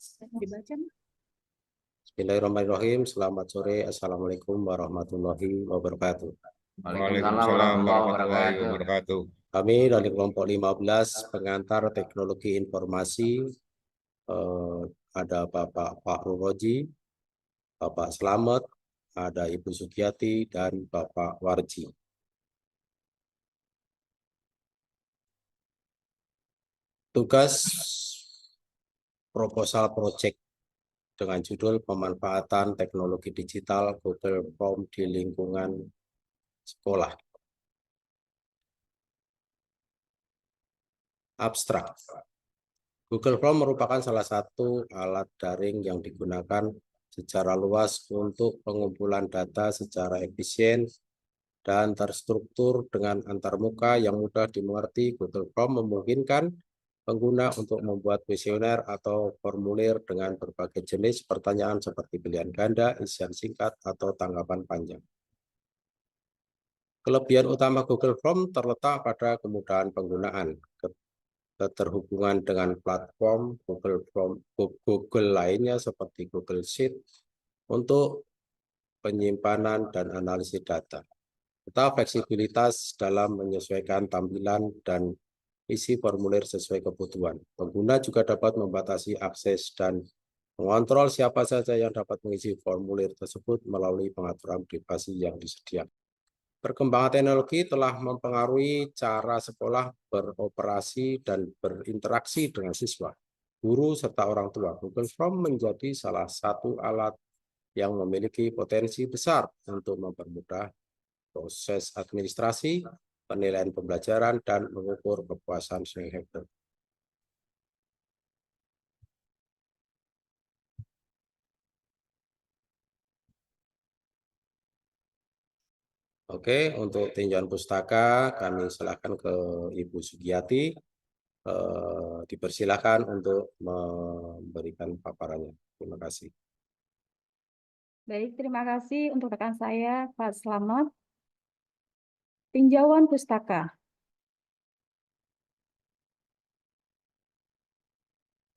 Dibaca. Bismillahirrahmanirrahim. Selamat sore. Assalamualaikum warahmatullahi wabarakatuh. Waalaikumsalam warahmatullahi wabarakatuh. Kami dari kelompok 15 pengantar teknologi informasi, ada Bapak Fahru Roji, Bapak Slamet, ada Ibu Sugiyati, dan Bapak Warji. Tugas proposal project dengan judul pemanfaatan teknologi digital Google Form di lingkungan sekolah. Abstrak. Google Form merupakan salah satu alat daring yang digunakan secara luas untuk pengumpulan data secara efisien dan terstruktur dengan antarmuka yang mudah dimengerti. Google Form memungkinkan pengguna untuk membuat kuesioner atau formulir dengan berbagai jenis pertanyaan seperti pilihan ganda, isian singkat, atau tanggapan panjang. Kelebihan utama Google Form terletak pada kemudahan penggunaan, keterhubungan dengan platform Google lainnya seperti Google Sheet untuk penyimpanan dan analisis data, serta fleksibilitas dalam menyesuaikan tampilan dan isi formulir sesuai kebutuhan. Pengguna juga dapat membatasi akses dan mengontrol siapa saja yang dapat mengisi formulir tersebut melalui pengaturan privasi yang disediakan. Perkembangan teknologi telah mempengaruhi cara sekolah beroperasi dan berinteraksi dengan siswa, guru, serta orang tua. Google Form menjadi salah satu alat yang memiliki potensi besar untuk mempermudah proses administrasi, penilaian pembelajaran, dan mengukur kepuasan siswa. Oke, untuk tinjauan pustaka kami silakan ke Ibu Sugiyati. Dipersilakan untuk memberikan paparannya. Terima kasih. Baik, terima kasih untuk rekan saya, Pak Slamet. Tinjauan pustaka.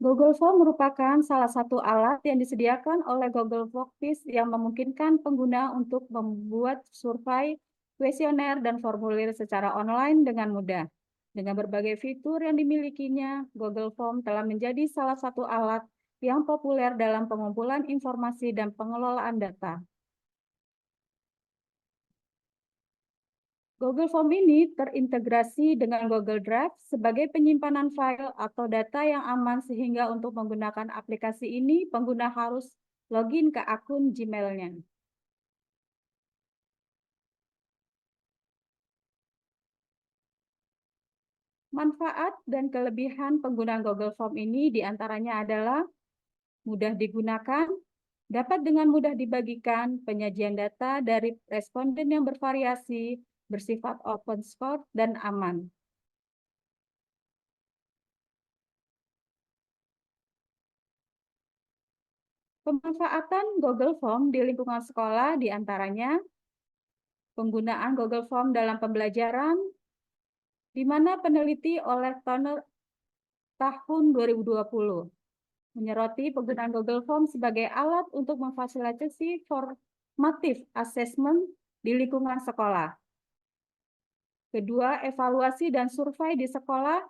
Google Form merupakan salah satu alat yang disediakan oleh Google Workspace yang memungkinkan pengguna untuk membuat survei, kuesioner, dan formulir secara online dengan mudah. Dengan berbagai fitur yang dimilikinya, Google Form telah menjadi salah satu alat yang populer dalam pengumpulan informasi dan pengelolaan data. Google Form ini terintegrasi dengan Google Drive sebagai penyimpanan file atau data yang aman sehingga untuk menggunakan aplikasi ini, pengguna harus login ke akun Gmail-nya. Manfaat dan kelebihan penggunaan Google Form ini diantaranya adalah mudah digunakan, dapat dengan mudah dibagikan, penyajian data dari responden yang bervariasi, bersifat open source, dan aman. Pemanfaatan Google Form di lingkungan sekolah diantaranya penggunaan Google Form dalam pembelajaran, di mana peneliti oleh Turner tahun 2020 menyoroti penggunaan Google Form sebagai alat untuk memfasilitasi formative assessment di lingkungan sekolah. Kedua, evaluasi dan survei di sekolah,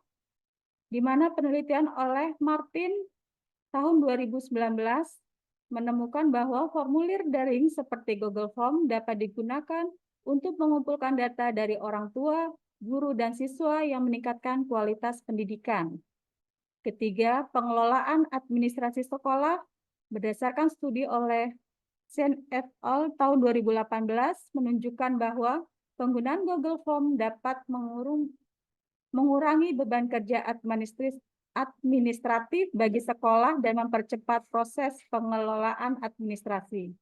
di mana penelitian oleh Martin tahun 2019 menemukan bahwa formulir daring seperti Google Form dapat digunakan untuk mengumpulkan data dari orang tua, guru, dan siswa yang meningkatkan kualitas pendidikan. Ketiga, pengelolaan administrasi sekolah berdasarkan studi oleh Sen et al. Tahun 2018 menunjukkan bahwa penggunaan Google Form dapat mengurangi beban kerja administratif bagi sekolah dan mempercepat proses pengelolaan administrasi.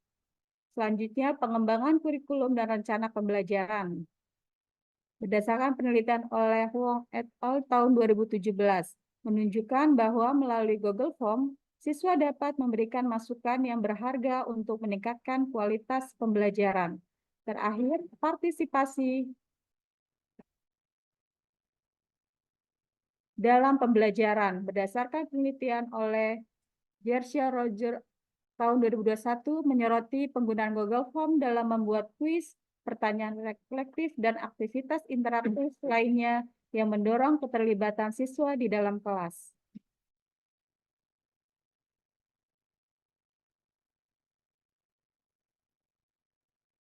Selanjutnya, pengembangan kurikulum dan rencana pembelajaran. Berdasarkan penelitian oleh Wong et al. Tahun 2017, menunjukkan bahwa melalui Google Form, siswa dapat memberikan masukan yang berharga untuk meningkatkan kualitas pembelajaran. Terakhir, partisipasi dalam pembelajaran berdasarkan penelitian oleh Gersha Roger tahun 2021 menyoroti penggunaan Google Form dalam membuat kuis, pertanyaan reflektif, dan aktivitas interaktif lainnya yang mendorong keterlibatan siswa di dalam kelas.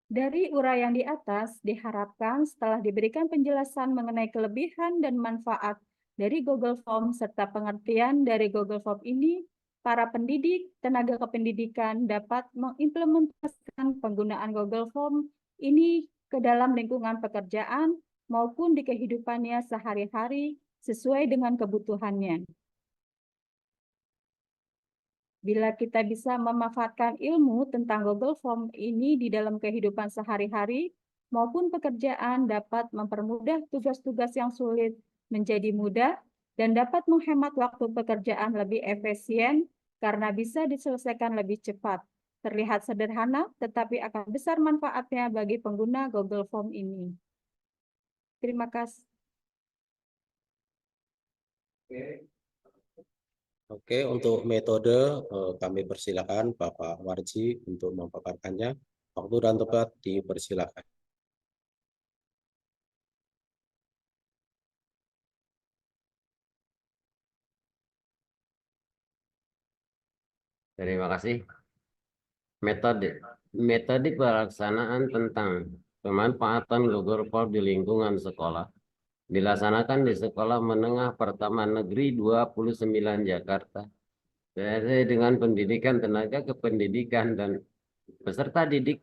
Dari uraian di atas, diharapkan setelah diberikan penjelasan mengenai kelebihan dan manfaat dari Google Form serta pengertian dari Google Form ini, para pendidik, tenaga kependidikan dapat mengimplementasikan penggunaan Google Form ini ke dalam lingkungan pekerjaan maupun di kehidupannya sehari-hari sesuai dengan kebutuhannya. Bila kita bisa memanfaatkan ilmu tentang Google Form ini di dalam kehidupan sehari-hari maupun pekerjaan dapat mempermudah tugas-tugas yang sulit menjadi mudah dan dapat menghemat waktu pekerjaan lebih efisien karena bisa diselesaikan lebih cepat. Terlihat sederhana, tetapi akan besar manfaatnya bagi pengguna Google Form ini. Terima kasih. Oke, untuk metode kami persilakan Bapak Warji untuk memaparkannya. Waktu dan tempat dipersilakan. Terima kasih. Metode pelaksanaan tentang pemanfaatan Google Form di lingkungan sekolah dilaksanakan di Sekolah Menengah Pertama Negeri 29 Jakarta dengan pendidikan tenaga kependidikan dan peserta didik.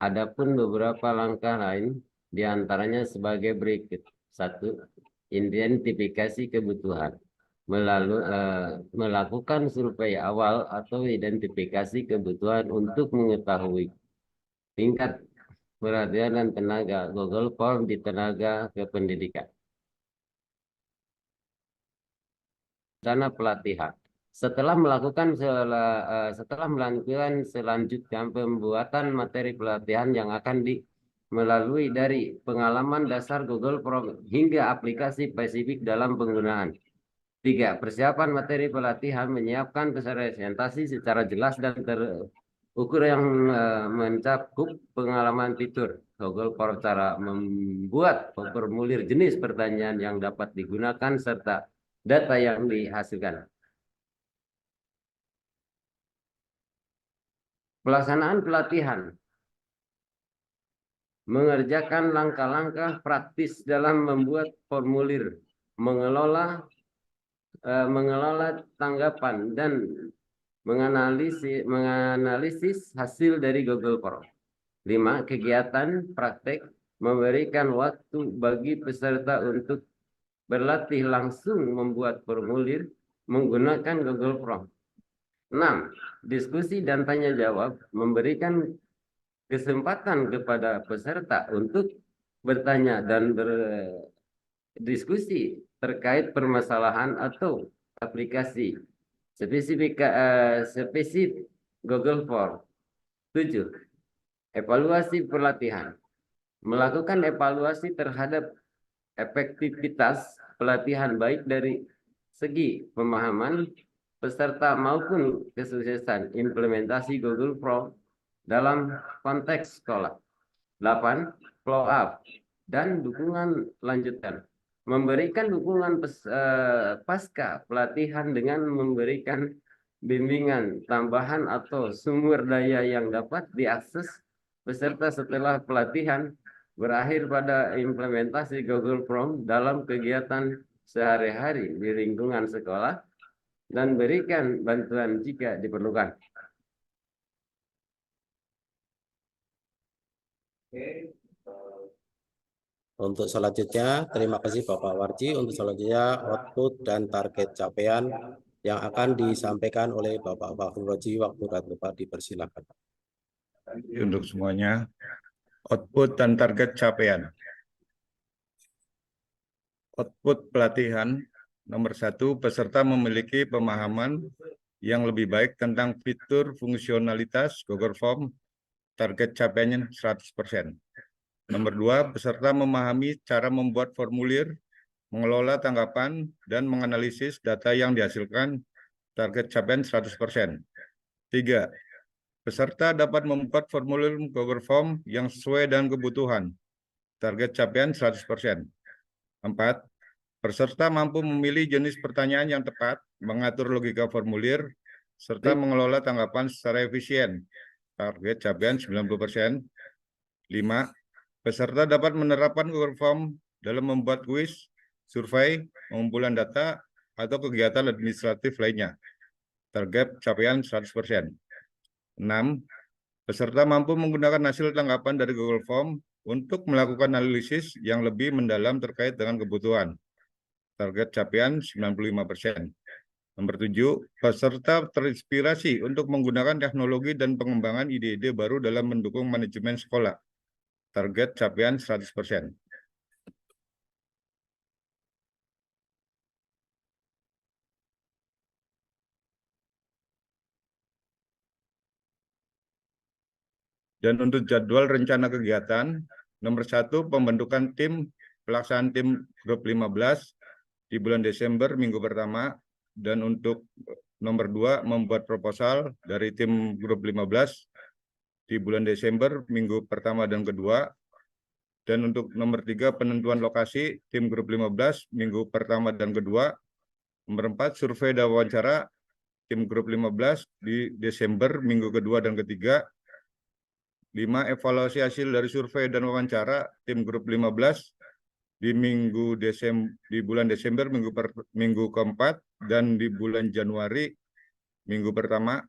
Adapun beberapa langkah lain diantaranya sebagai berikut. 1. Identifikasi kebutuhan. Melakukan survei awal atau identifikasi kebutuhan untuk mengetahui tingkat perhatian dan tenaga Google Form di tenaga kependidikan. Rencana pelatihan. Setelah melakukan selanjutnya pembuatan materi pelatihan yang akan melalui dari pengalaman dasar Google Form hingga aplikasi spesifik dalam penggunaan. 3. Persiapan materi pelatihan menyiapkan presentasi secara jelas dan terukur yang mencakup pengalaman fitur Google Form, cara membuat formulir jenis pertanyaan yang dapat digunakan serta data yang dihasilkan. Pelaksanaan pelatihan mengerjakan langkah-langkah praktis dalam membuat formulir, mengelola tanggapan dan menganalisis hasil dari Google Form. 5. Kegiatan praktek memberikan waktu bagi peserta untuk berlatih langsung membuat formulir menggunakan Google Form. 6. Diskusi dan tanya jawab memberikan kesempatan kepada peserta untuk bertanya dan berdiskusi terkait permasalahan atau aplikasi spesifik Google Form. 7. Evaluasi pelatihan. Melakukan evaluasi terhadap efektivitas pelatihan baik dari segi pemahaman peserta maupun kesuksesan implementasi Google Form dalam konteks sekolah. 8. Follow up dan dukungan lanjutan. Memberikan dukungan pasca pelatihan dengan memberikan bimbingan tambahan atau sumber daya yang dapat diakses peserta setelah pelatihan berakhir pada implementasi Google Form dalam kegiatan sehari-hari di lingkungan sekolah dan berikan bantuan jika diperlukan. Untuk selanjutnya, terima kasih Bapak Warji. Untuk selanjutnya, output dan target capaian yang akan disampaikan oleh Bapak Fakhrul Raji. Waktu dan tempat dipersilakan. Untuk semuanya, output dan target capaian. Output pelatihan nomor 1, peserta memiliki pemahaman yang lebih baik tentang fitur fungsionalitas Google Form, target capaiannya 100%. Nomor 2, peserta memahami cara membuat formulir, mengelola tanggapan, dan menganalisis data yang dihasilkan target capaian 100%. 3. Peserta dapat membuat formulir Google Form yang sesuai dengan kebutuhan, target capaian 100%. 4. Peserta mampu memilih jenis pertanyaan yang tepat, mengatur logika formulir, serta mengelola tanggapan secara efisien, target capaian 90%. 5. Peserta dapat menerapkan Google Form dalam membuat kuis, survei, pengumpulan data, atau kegiatan administratif lainnya, target capaian 100%. 6. Peserta mampu menggunakan hasil tanggapan dari Google Form untuk melakukan analisis yang lebih mendalam terkait dengan kebutuhan, target capaian 95%. Nomor 7, peserta terinspirasi untuk menggunakan teknologi dan pengembangan ide-ide baru dalam mendukung manajemen sekolah, target capaian 100%. Dan untuk jadwal rencana kegiatan, nomor 1, pembentukan tim pelaksanaan tim grup 15 di bulan Desember minggu pertama, dan untuk nomor 2, membuat proposal dari tim grup 15 di bulan Desember minggu pertama dan kedua, dan untuk nomor 3, penentuan lokasi tim grup 15 minggu pertama dan kedua. Nomor 4, survei dan wawancara tim grup 15 di Desember minggu kedua dan ketiga. 5, evaluasi hasil dari survei dan wawancara tim grup 15 di bulan Desember minggu keempat dan di bulan Januari minggu pertama.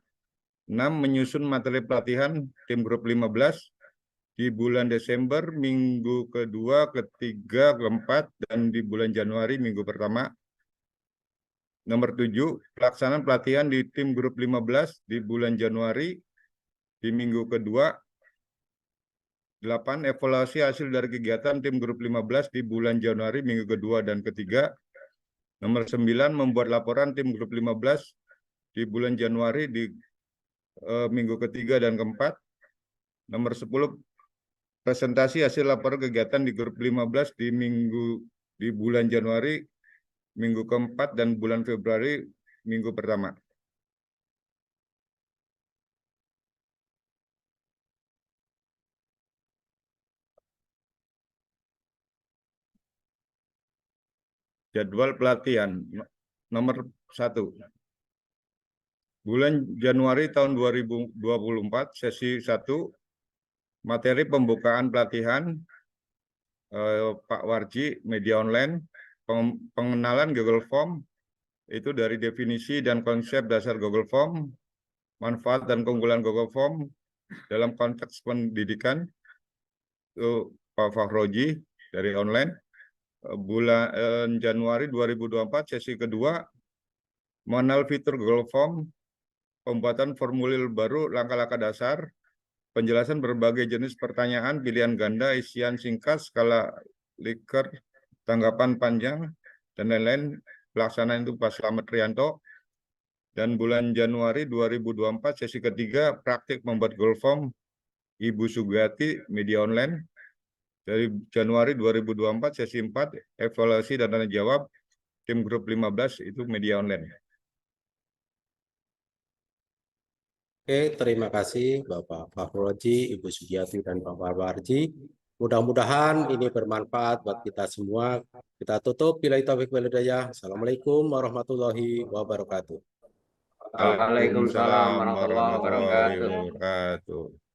6, menyusun materi pelatihan tim grup 15 di bulan Desember minggu kedua, ketiga, keempat, dan di bulan Januari minggu pertama. Nomor 7, pelaksanaan pelatihan di tim grup 15 di bulan Januari di minggu kedua. 8, evaluasi hasil dari kegiatan tim grup 15 di bulan Januari minggu kedua dan ketiga. Nomor 9, membuat laporan tim grup 15 di bulan Januari di minggu ketiga dan keempat. Nomor 10, presentasi hasil laporan kegiatan di grup 15 di bulan Januari minggu keempat dan bulan Februari minggu pertama. Jadwal pelatihan nomor 1. Bulan Januari tahun 2024, sesi 1, materi pembukaan pelatihan Pak Warji, media online, pengenalan Google Form, itu dari definisi dan konsep dasar Google Form, manfaat dan keunggulan Google Form dalam konteks pendidikan, itu Pak Fahroji dari online. Bulan Januari 2024, sesi kedua, mengenal fitur Google Form, pembuatan formulir baru, langkah-langkah dasar, penjelasan berbagai jenis pertanyaan, pilihan ganda, isian singkat, skala Likert, tanggapan panjang, dan lain-lain. Pelaksanaan itu Pak Slamet Rianto. Dan bulan Januari 2024, sesi ketiga, praktik membuat Google Form, Ibu Sugiyati, media online. Dari Januari 2024, sesi 4, evaluasi dan tanya jawab, tim grup 15, itu media online. Oke, terima kasih Bapak Fahroji, Ibu Sugiyati, dan Pak Warji. Mudah-mudahan ini bermanfaat buat kita semua. Kita tutup. Billahi taufiq wal hidayah. Assalamualaikum warahmatullahi wabarakatuh. Waalaikumsalam warahmatullahi wabarakatuh. wabarakatuh.